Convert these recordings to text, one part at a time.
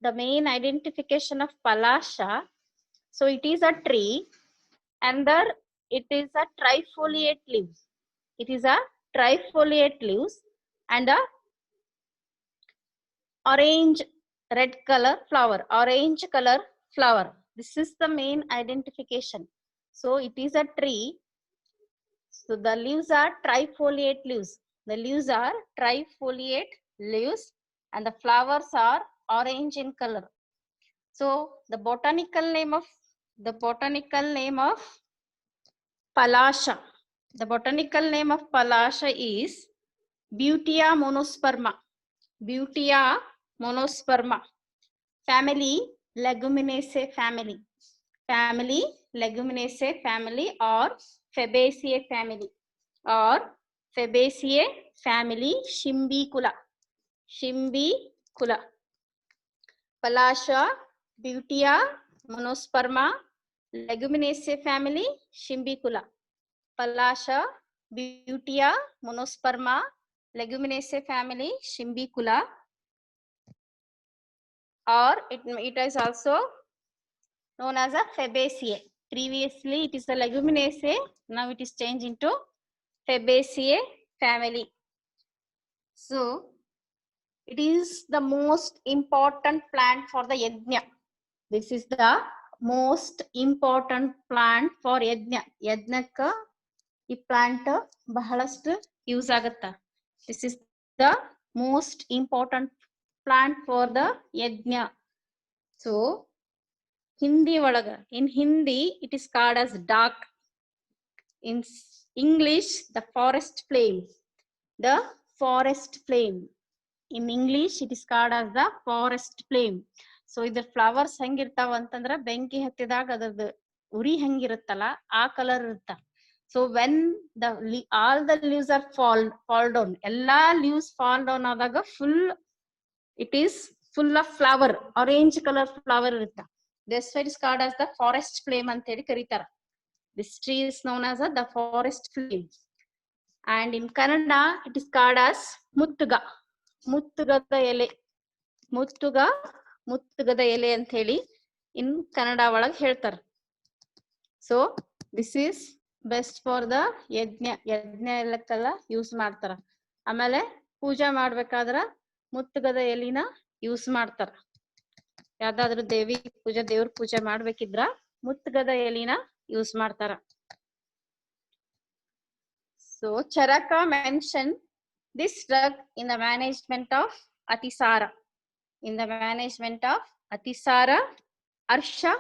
the main identification of Palasha. So it is a tree, and there it is a trifoliate leaves. It is a trifoliate leaves and a orange red color flower, orange color flower. This is the main identification. So it is a tree. So the leaves are trifoliate leaves. The leaves are trifoliate leaves and the flowers are orange in color. So the botanical name of Palasha. The botanical name of Palasha is Butea monosperma. Butea monosperma. Family Leguminosae family. Family Leguminosae family or Fabaceae family. Or Fabaceae family Shimbicula. Shimbicula. Palasha, Butea, Monosperma, Leguminosae family Shimbicula. Palasha, Butea, Monosperma, Leguminosae family Shimbicula. Or it is also known as a Fabaceae. Previously it is a Leguminosae, now it is changed into Fabaceae family. So it is the most important plant for the yajna. This is the most important plant for yajna. Yajnaka ಈ plant ಬಹಳಷ್ಟು use ಆಗುತ್ತಾ. This is the most important plant for the yajna. So Hindi ಒಳಗ, in Hindi it is called as dak. In English the forest flame. The forest flame. In English it is called as the forest flame. So ಇದ್ರ flowers ಹೆಂಗಿರ್ತಾವ ಅಂತಂದ್ರ ಬೆಂಕಿ ಹತ್ತಿದಾಗ ಅದರದ್ದು ಉರಿ ಹೆಂಗಿರುತ್ತಲ್ಲ ಆ colour ಇರುತ್ತ. So when all the leaves are fall down, ಎಲ್ಲಾ leaves fall down ಆದಾಗ it is full of flower, orange color flower ಇರುತ್ತ. That's why it is called as the forest flame ಅಂತ ಹೇಳಿ ಕರೀತಾರ. This tree is known as the forest flame. And in Kannada it is called as ಮುತ್ತುಗ. ಮುತ್ತುಗದ ಎಲೆ. ಮುತ್ತುಗದ ಎಲೆ ಅಂತ ಹೇಳಿ ಇನ್ ಕನ್ನಡ ಒಳಗೆ ಹೇಳ್ತಾರ. So this is best for the ಯಜ್ಞ ಎಲ್ಲಕ್ಕೆಲ್ಲ ಯೂಸ್ ಮಾಡ್ತಾರ. ಆಮೇಲೆ ಪೂಜೆ ಮಾಡ್ಬೇಕಾದ್ರ ಮುತ್ತುಗದ ಎಲಿನ ಯೂಸ್ ಮಾಡ್ತಾರ. ಯಾವ್ದಾದ್ರು ದೇವ್ರ ಪೂಜೆ ಮಾಡ್ಬೇಕಿದ್ರ ಮುತ್ತುಗದ ಎಲಿನ ಯೂಸ್ ಮಾಡ್ತಾರ. So Charaka mention this drug in the management of Atisara. In the management of Atisara, Arsha,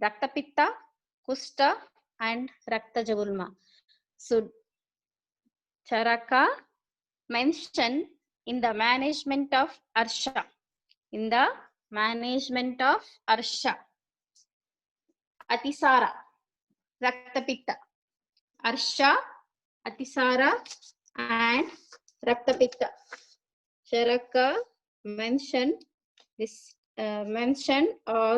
Raktapitta, Kusta and Raktajagulma. So Charaka mentioned in the management of Arsha. In the management of Arsha. Atisara, Raktapitta. Arsha, Atisara and Raktapitta. Charaka mentioned or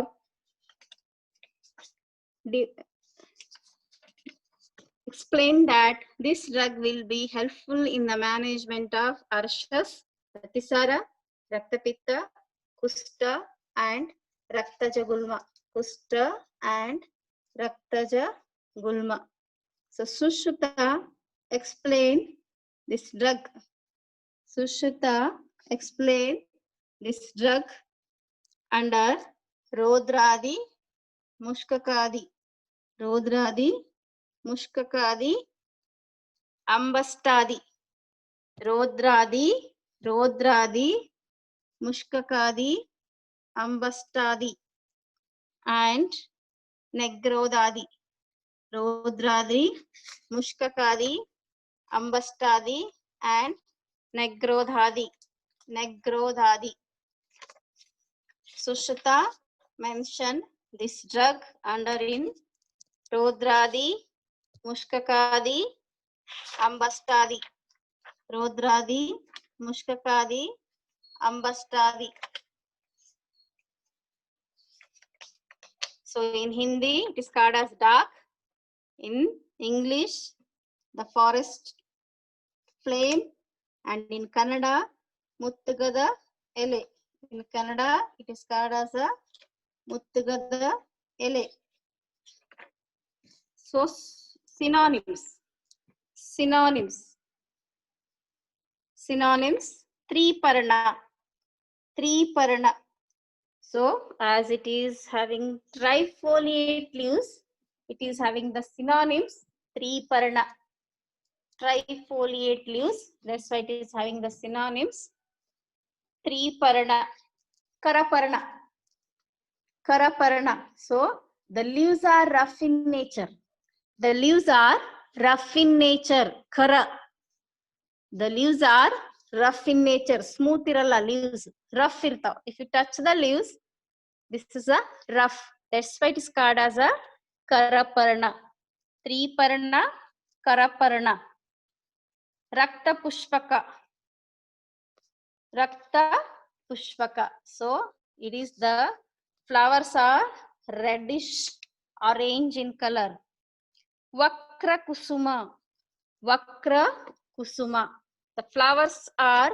explain that this drug will be helpful in the management of Arshas, Atisara, Raktapitta, Kusta and Raktajagulma. Kusta and Raktajagulma. So Sushruta explained this drug. Sushruta explained this drug under Rodradi, Mushkakadi. Rodradi, Mushkakadi, Ambastadi. Rodradi, Mushkakadi, Ambastadi and Negrodadi. Rodradi, Mushkakadi, Ambastadi and Negrodhadi. Sushruta mentioned this drug under in Rodradi, Mushkakadi, Ambastadi. Rodradi, Mushkakadi, Ambastadi. So in Hindi it is called as dak. In English the forest flame and in Kannada muttugada ele. In Kannada, it is called as a Muttugada ele. So synonyms. Synonyms. Synonyms. Triparna. Triparna. So as it is having trifoliate leaves, it is having the synonyms Triparna. Trifoliate leaves. That's why it is having the synonyms Triparna. Karaparna. Karaparna. So the leaves are rough in nature. The leaves are rough in nature. Kara. The leaves are rough in nature. Smooth iralla leaves. Rough irtav. If you touch the leaves, this is a rough. That's why it is called as a Karaparna. Triparna, Karaparna. Rakta Pushpaka. Rakta Pushpaka. So it is the flowers are reddish orange in color. Vakra Kusuma. Vakra Kusuma. The flowers are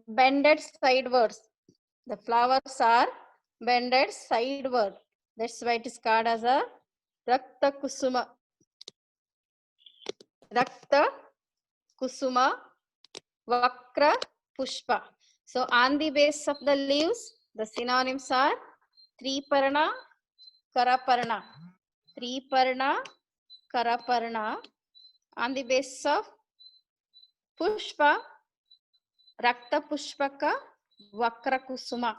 bended sidewards. The flowers are bended sideward. That's why it is called as a Rakta Kusuma. Rakta Kusuma Vakra Pushpa. So on the base of the leaves, the synonyms are Triparna, Karaparna. Triparna, Karaparna. On the base of Pushpa, Rakta Pushpaka, Vakra Kusuma.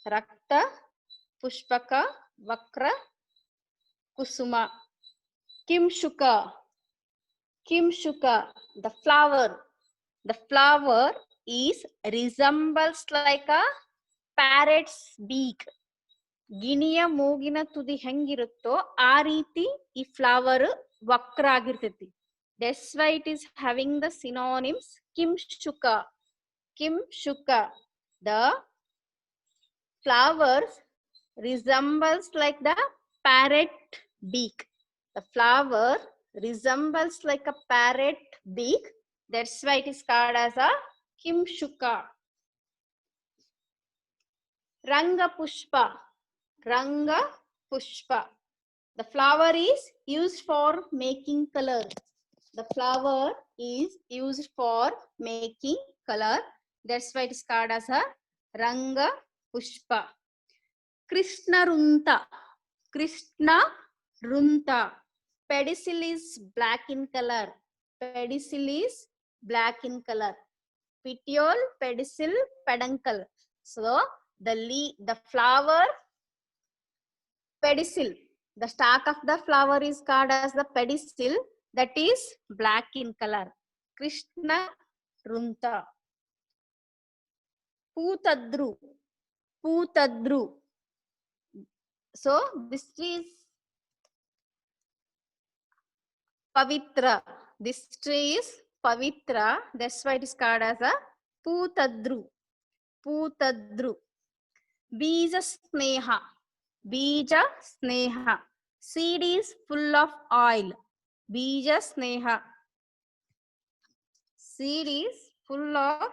Rakta Pushpaka, Vakra Kusuma. Kimshuka. Kimshuka, the flower. The flower is resembles like a parrot's beak. ಗಿಣಿಯ ಮೂಗಿನ ತುದಿ ಹೆಂಗಿರುತ್ತೋ ಆ ರೀತಿ ಈ flower ವಕ್ರ ಆಗಿರ್ತೈತಿ. That's why it is having the synonyms Kimshuka. Kimshuka. The flowers resembles like the parrot beak. The flower resembles like a parrot beak. That's why it is called as a Kimshuka. Ranga Pushpa. Ranga Pushpa. The flower is used for making color. The flower is used for making color. That's why it is called as a Ranga Pushpa. Krishna Runta. Krishna Runta. Pedicel is black in color. Pedicel is black in color. Petiole, pedicel, peduncle. So the flower pedicel. The stalk of the flower is called as the pedicel. That is black in color. Krishna Runta. Putadru. Putadru. So this is Pavitra. This tree is Pavitra. That's why it is called as a Putadru. Putadru. Bija Sneha. Bija Sneha. Seed is full of oil. Bija Sneha. Seed is full of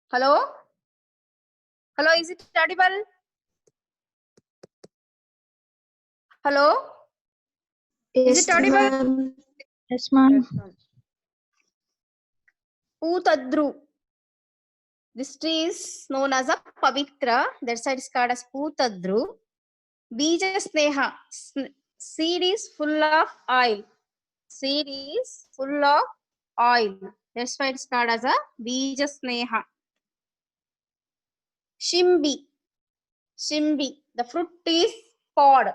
Hello? Hello, is it audible? Hello? Yes, Is it audible? ma'am. Yes, ma'am. Putadru. This tree is known as a Pavitra. That side is called as Putadru. Bija Sneha. Seed is full of oil. Seed is full of oil. That's why it's called as a Bija Sneha. Shimbi. Shimbi. The fruit is pod.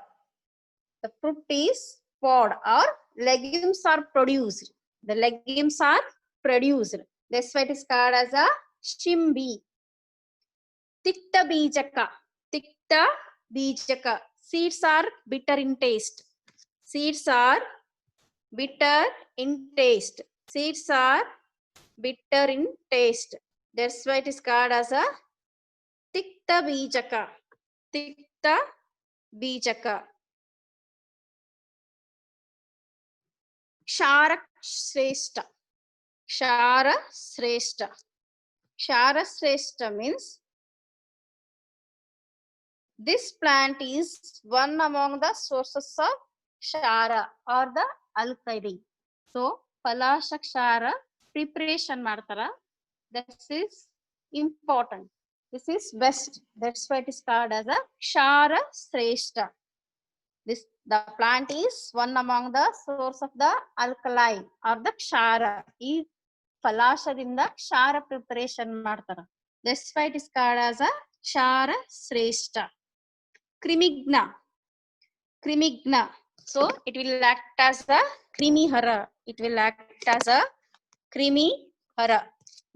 The fruit is pod or legumes are produced. The legumes are produced. That's why it is called as a Shimbi. Tikta Bijaka. Tikta Bijaka. Seeds are bitter in taste. Seeds are bitter in taste. Seeds are bitter in taste. That's why it is called as a Tikta Bijaka. Tikta Bijaka. Kshara Shrestha. Kshara Shrestha. Kshara Shrestha means this plant is one among the sources of Kshara or the alkali. So, Palasha Kshara preparation ಮಾಡ್ತಾರ. This is important. This is best. That's why it is called as a Kshara Shrestha. The plant is one among the source of the alkali or the Kshara. ಈ ಫಲಾಶದಿಂದ ಕ್ಷಾರ preparation ಮಾಡ್ತಾರ. That's why it is called as a Kshara Shrestha. Krimigna. Krimigna. So it will act as a Krimihara. It will act as a Krimihara.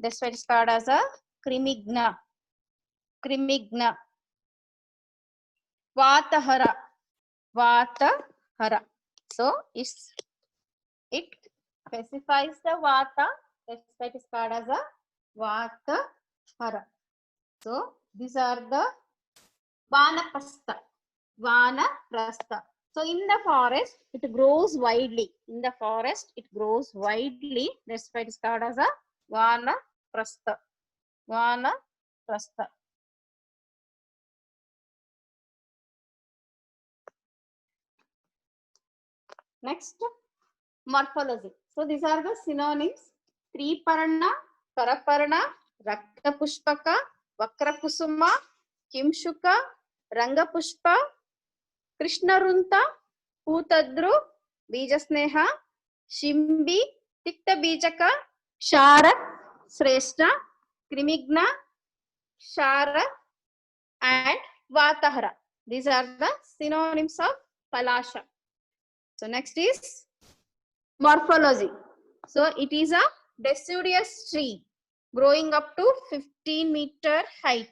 That's why it is called as a Krimigna. Krimigna. Vatahara. Vatahara. So it specifies the Vata. That's why it is called as a Vatahara. So these are the Vanaprastha. Vanaprastha. So in the forest, it grows widely. In the forest, it grows widely. That's why it is called as a Vanaprastha. Vanaprastha. Next, morphology. So these are the synonyms: Triparna, Paraparna, Raktapushpaka, Vakrakusuma, Kimshuka, Rangapushpa, Krishnarunta, Putadru, Bijasneha, Shimbi, Tikta Bijaka, Kshara Shrestha, Krimigna, Kshara, and Vatahara. These are the synonyms of Palasha. So next is morphology. So it is a deciduous tree growing up to 15-meter height.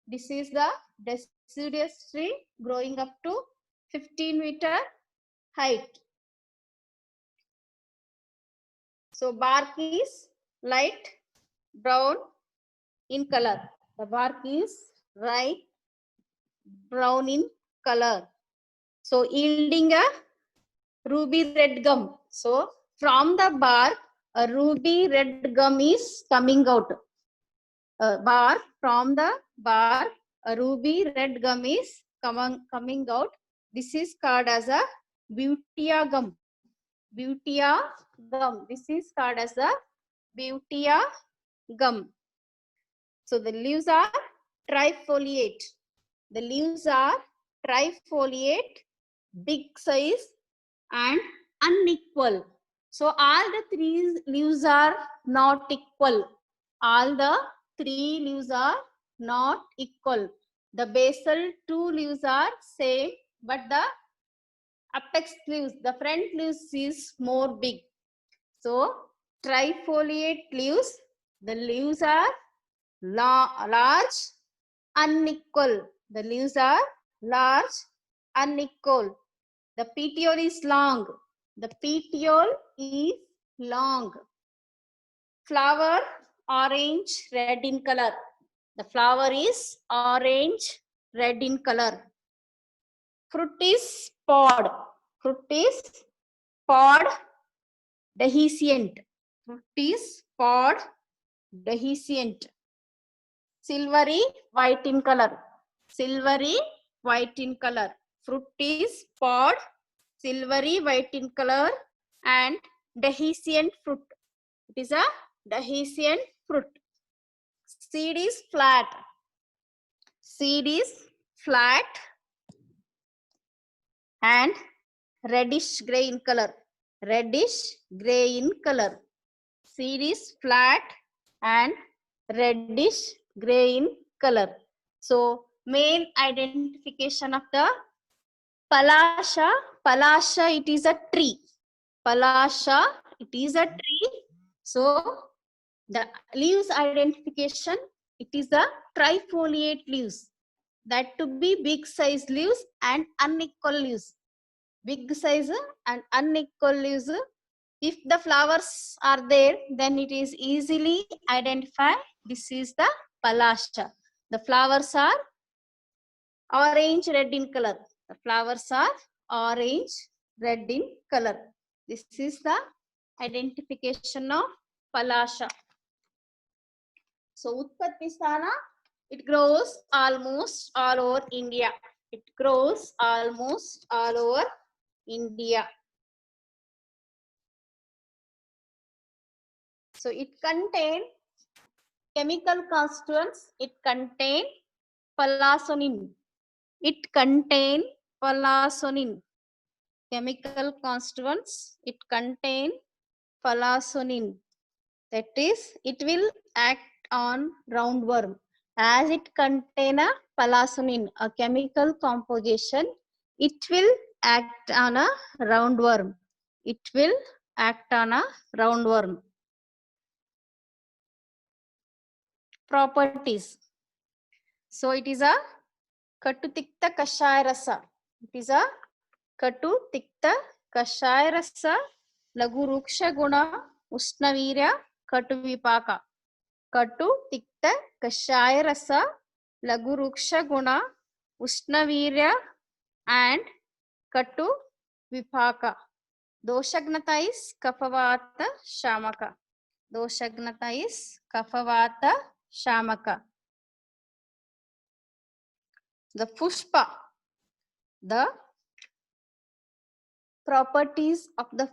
This is the deciduous tree growing up to 15-meter height. So bark is light brown in color. The bark is light brown in color. So yielding a ruby red gum. So from the bark, a ruby red gum is coming out. From the bark, a ruby red gum is coming out. This is called as a Bhutia gum. Bhutia gum. This is called as a Bhutia gum. So the leaves are trifoliate. The leaves are trifoliate, big size and unequal. So all the three leaves are not equal. All the three leaves are not equal. The basal two leaves are same, but the apex leaves, the front leaves is more big. So trifoliate leaves, the leaves are large, unequal. The leaves are large, unequal. The petiole is long. The petiole is long. Flower orange, red in color. The flower is orange, red in color. Fruit is pod. Fruit is pod dehiscent. Fruit is pod dehiscent. Silvery white in color. Silvery white in color. Fruit is pod, silvery white in color, and dehiscent fruit. It is a dehiscent fruit. Seed is flat. Seed is flat and reddish gray in color. Reddish gray in color. Seed is flat and reddish gray in color. So main identification of the Palasha. Palasha, it is a tree. Palasha, it is a tree. So the leaves identification, it is a trifoliate leaves. that to be big size leaves and unequal leaves. Big size and unequal leaves. If the flowers are there, then it is easily identified. This is the palasha. The flowers are orange red in color. The flowers are orange red in color. This is the identification of palasha. So Utpatti Sthana, it grows almost all over India. It grows almost all over India. So it contains chemical constituents. It contains palasonin. It contains palasonin. Chemical constituents. It contains palasonin. That is, it will act on roundworm. As it contains a palasonin, a chemical composition, it will act on a roundworm. It will act on a roundworm. Properties. So it is a Katu Tikta Kashaya Rasa. It is a Katu Tikta Kashaya Rasa, Lagu Ruksha Guna, Ushnavirya, Katu Vipaka. Katu Tikta Kashaya Rasa, Lagu Ruksha Guna, Ushnavirya, and Katu Vipaka. Doshagnata is Kapavata Shamaka. Doshagnata is Kapavata Shamaka. The Pushpa, the properties of the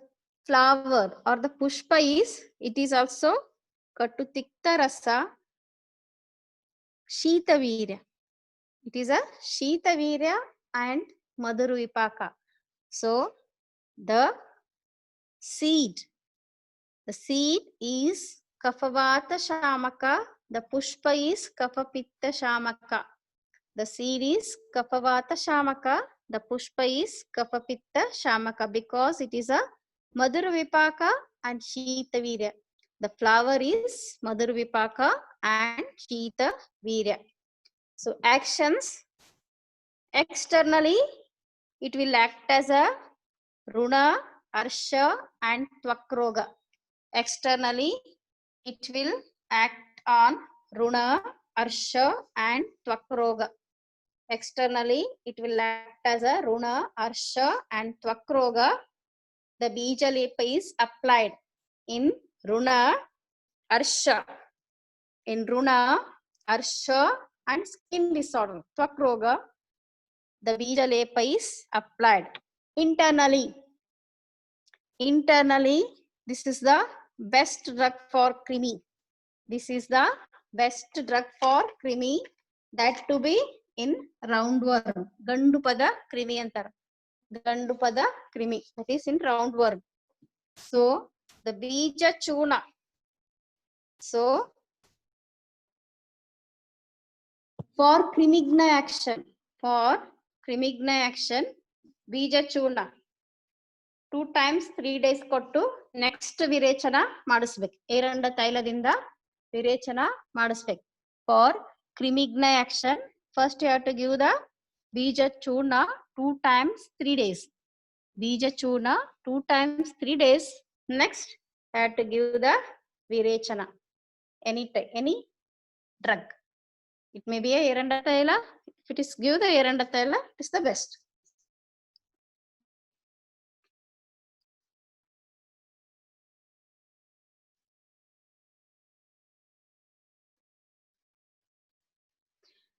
flower or the Pushpa is, it is also Katu Tikta Rasa, Shitavirya. It is a Shitavirya and Madhuru Vipaka. So the seed is Kapavata Shamaka, the Pushpa is Kapapitta Shamaka. The seed is Kapavata Shamaka, the Pushpa is Kapapitta Shamaka, because it is a Madhuru Vipaka and Shitavirya. The flower is Madhuru Vipaka and Shitavirya. So actions. Externally, it will act as a Runa, Arsha and Tvakroga. Externally, it will act on Runa, Arsha and Tvakroga. Externally, it will act as a Runa, Arsha and Tvakroga. The Bija Lepa is applied in Runa, Arsha. In Runa, Arsha and skin disorder, Tvakroga, the Bija Lepa is applied. Internally, this is the best drug for Krimi. This is the best drug for Krimi, that to be in roundworm. Gandupada Krimi antar. Gandupada Krimi, that is in roundworm. So the Bija Chuna. So for Crimigna action, Bija Chuna 2 times 3 days ಕೊಟ್ಟು next ವಿರೇಚನ ಮಾಡಿಸ್ಬೇಕು. ಏರಂಡ ತೈಲದಿಂದ ವಿರೇಚನ ಮಾಡಿಸ್ಬೇಕು. For Crimigna action, first you have to give the Bija Chuna 2 times 3 days. Bija Chuna 2 times 3 days. Next, you have to give the virechana. Any drug. It may be a Eranda Taila. If it is give the Eranda Taila, it is the best.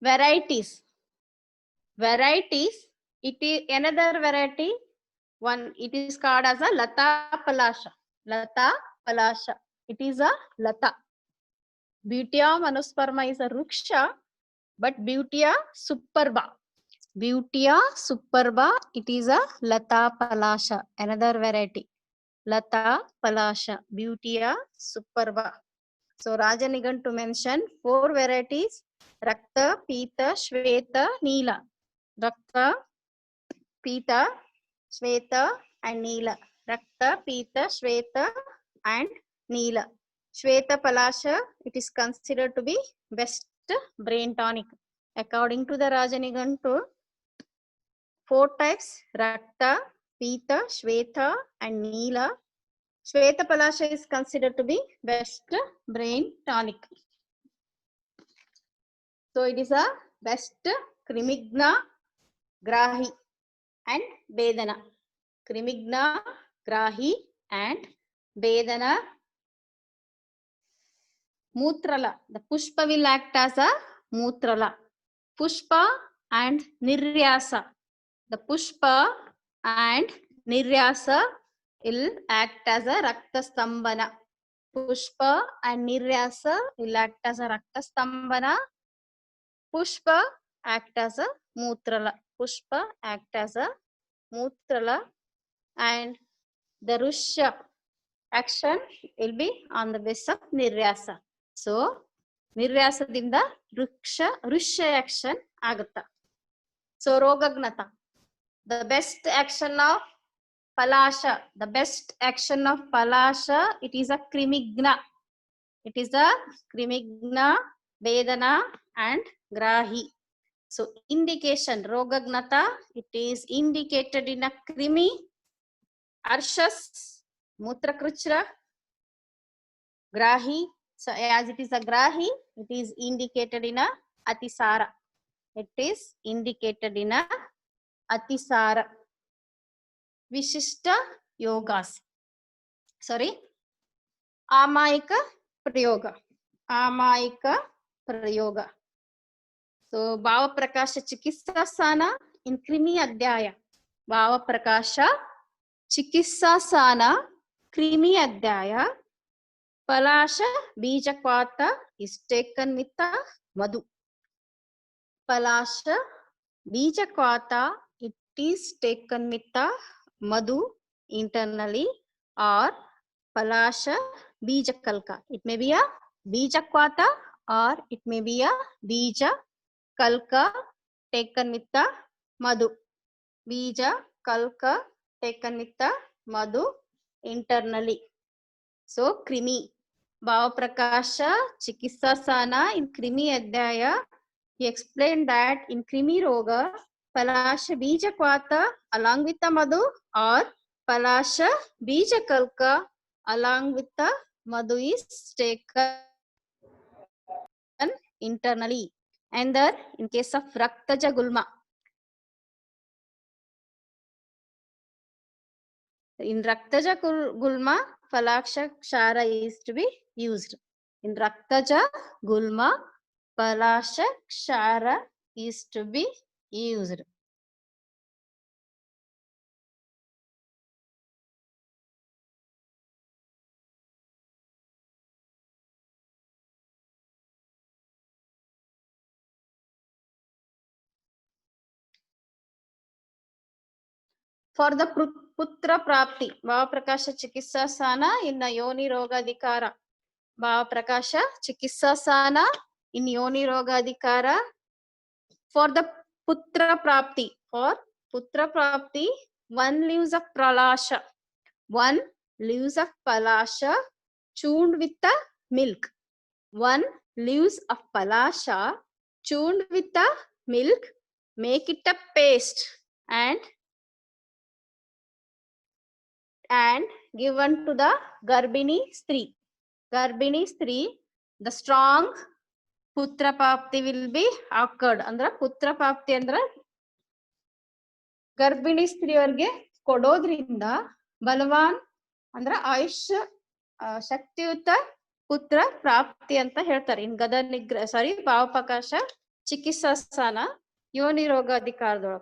Varieties. It is another variety. One, it is called as a Lata Palasha. Lata Palasha. It is a Lata. Butea Manusperma is a Ruksha, but Butea Superba. Butea Superba, it is a Lata Palasha. Another variety. Lata Palasha. Butea Superba. So Rajanigan to mention 4 varieties: Rakta, Pita, Shweta, Neela. Rakta, Pita, Shweta and Neela. Rakta, Pita, Shweta and Neela. Shweta Palasha, it is considered to be best brain tonic. according to the Rajanigantu, 4 types: Rakta, Pita, Shweta, and Neela. Shweta Palasha is considered to be best brain tonic. So it is a best Krimigna, Grahi, and Vedana. Krimigna, Grahi, and Vedana. Mutrala. The Pushpa will act as a Mutrala. Pushpa and Niryasa. The Pushpa and Niryasa will act as a Rakta Stambhana. Pushpa and Niryasa will act as a Rakta Stambhana. Pushpa act as a Mutrala. Pushpa act as a Mutrala, and the Rusha action will be on the basis of Niryasa. So Niryasaದಿಂದ Rusha action agutta. So Rogagnata, the best action of Palasha, the best action of Palasha, it is a Krimigna. It is a Krimigna, Vedana, and Grahi. So indication, Rogagnata, it is indicated in a Krimi, Arshas, Mutrakruchra, Grahi. So as it is a Grahi, it is indicated in a Atisara. It is indicated in a Atisara. Vishishta Yogas. Sorry. Amayika Prayoga. Amayika Prayoga. So Bhava Prakasha Chikitsa Sana in Krimi Adhyaya. Bhava Prakasha Chikitsa Sana Krimi Adhyaya. Palasha Bijakwata is taken with the Madhu. Palasha Bijakwata, it is taken with the Madhu internally, or Palasha Bijakalka. It may be a Bijakwata or it may be a Bijakalka taken with the Madhu. Bijakalka taken with the Madhu internally. So Krimi. Bhava Prakasha Chikitsa Sana in Krimi Adhyaya, he explained that in Krimi Roga, Palasha Bijakwata along with the Madhu or Palasha Bijakalka along with the Madhu is taken internally. And there, in case of Raktaja Gulma, in Raktaja Gulma, Palaksha Kshara is to be used. In Raktaja Gulma, Palasha Kshara is to be used. For the Putra Prapti, Bhava Prakasha Chikitsa Sana in the Yoni Roga Dikara. Bhava Prakasha Chikitsa Sana in Yoni Roga Dikara. For the Putra Prapti, one leaves of Pralasha. One leaves of Palasha churned with the milk. One leaves of Palasha churned with the milk. Make it a paste and given to the Garbhini Stri. Garbhini Stri, the strong Putra Prapti will be occurred. Andra Putra Prapti andra Garbhini Stri avarge kododrinda Balavan andra Ayush Shaktiyuta Putra Prapti anta ಹೇಳ್ತಾರೆ. In Gada Nigra, sorry, Bhava Prakasha Chikitsa Sana Yoni Roga Adhikaradolage.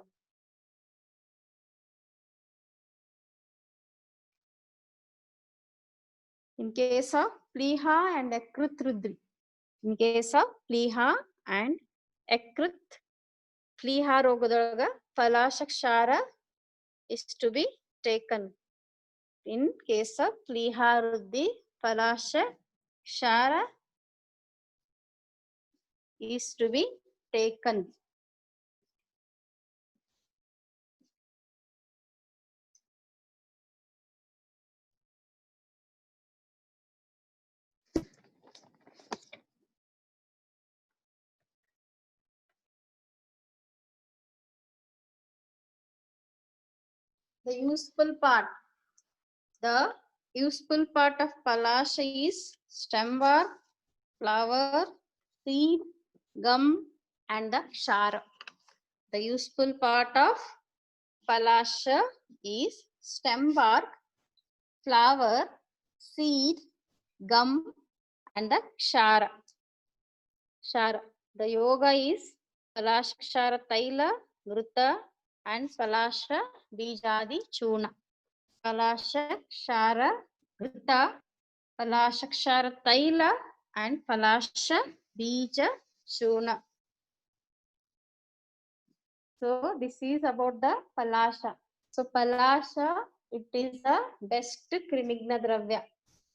In case of Pliha and Ekrut Rudri. In case of Pliha and Ekrut, Pliha Rogadolaga, Palasha Kshara is to be taken. In case of Pliha Rudri, Palasha Kshara is to be taken. The useful part. The useful part of Palasha is stem bark, flower, seed, gum, and the kshara. The useful part of Palasha is stem bark, flower, seed, gum, and the kshara. Kshara. The yoga is Palasha kshara taila, ngruta, and Palasha bijadi chuna. Palasha kshara ngruta, Palasha kshara taila, and Palasha bija chuna. So this is about the Palasha. So Palasha, it is the best Krimigna Dravya.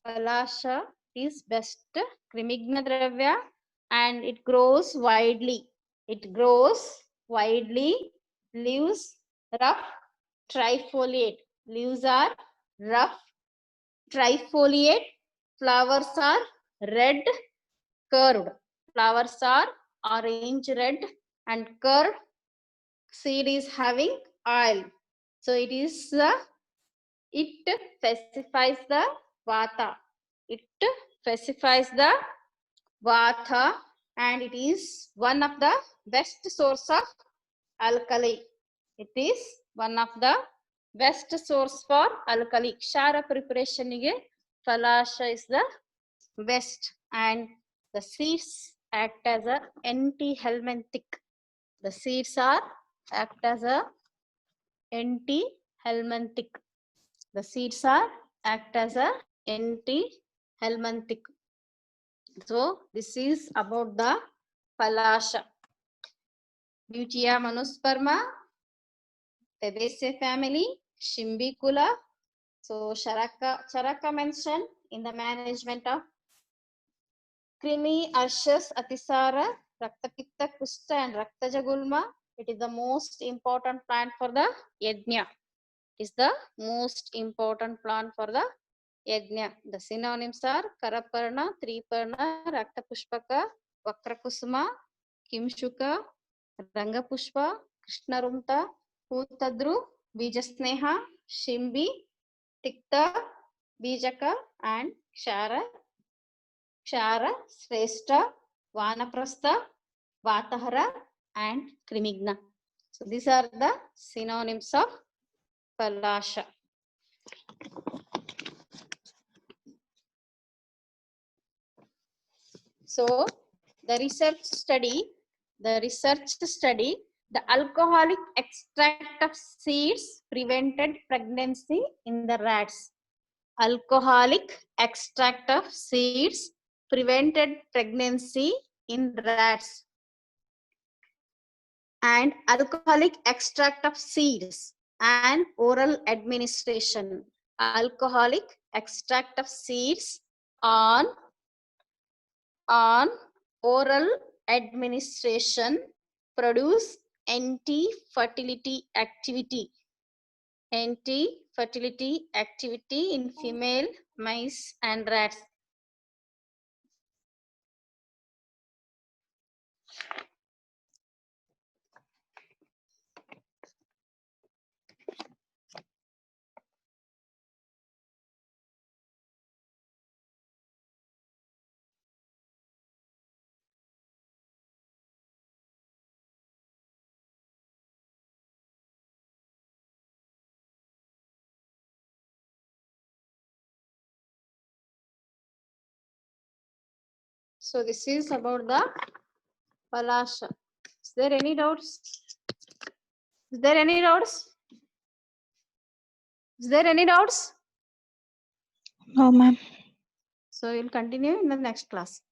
Palasha is best Krimigna Dravya and it grows widely. It grows widely, leaves rough, trifoliate. Leaves are rough, trifoliate. Flowers are red, curved. Flowers are orange red and curved. Seed is having oil. So it is it specifies the vata. It specifies the vata and it is one of the best source of alkali. It is one of the best source for alkali. Kshara preparation ige Palasha is the best and the seeds act as a anti-helminthic. The seeds are act as a anti-helminthic. The seeds are act as a anti-helminthic. So this is about the Palasha. Butea Manusperma, Fabaceae family, Shimbicula. So Charaka mentioned in the management of Krimi, Arshas, Atisara, Raktapitta, Kusta, and Raktajagulma. It is the most important plant for the Yajna. Is the most important plant for the Yajna. The synonyms are Karaparna, Triparna, Raktapushpaka, Vakrakusuma, Kimshuka, Rangapushpa, Krishnarumta, Putadru, Bijasneha, Shimbi, Tikta, Bijaka, and Kshara, Shrestha, Vanaprastha, Vatahara, and Krimigna. So these are the synonyms of Palasha. So the research study, the alcoholic extract of seeds prevented pregnancy in the rats. Alcoholic extract of seeds prevented pregnancy in rats. And alcoholic extract of seeds and oral administration. Alcoholic extract of seeds on oral administration produce anti-fertility activity. Anti-fertility activity in female mice and rats. So this is about the Palasha. Is there any doubts? Is there any doubts? Is there any doubts? No, ma'am. So we'll continue in the next class.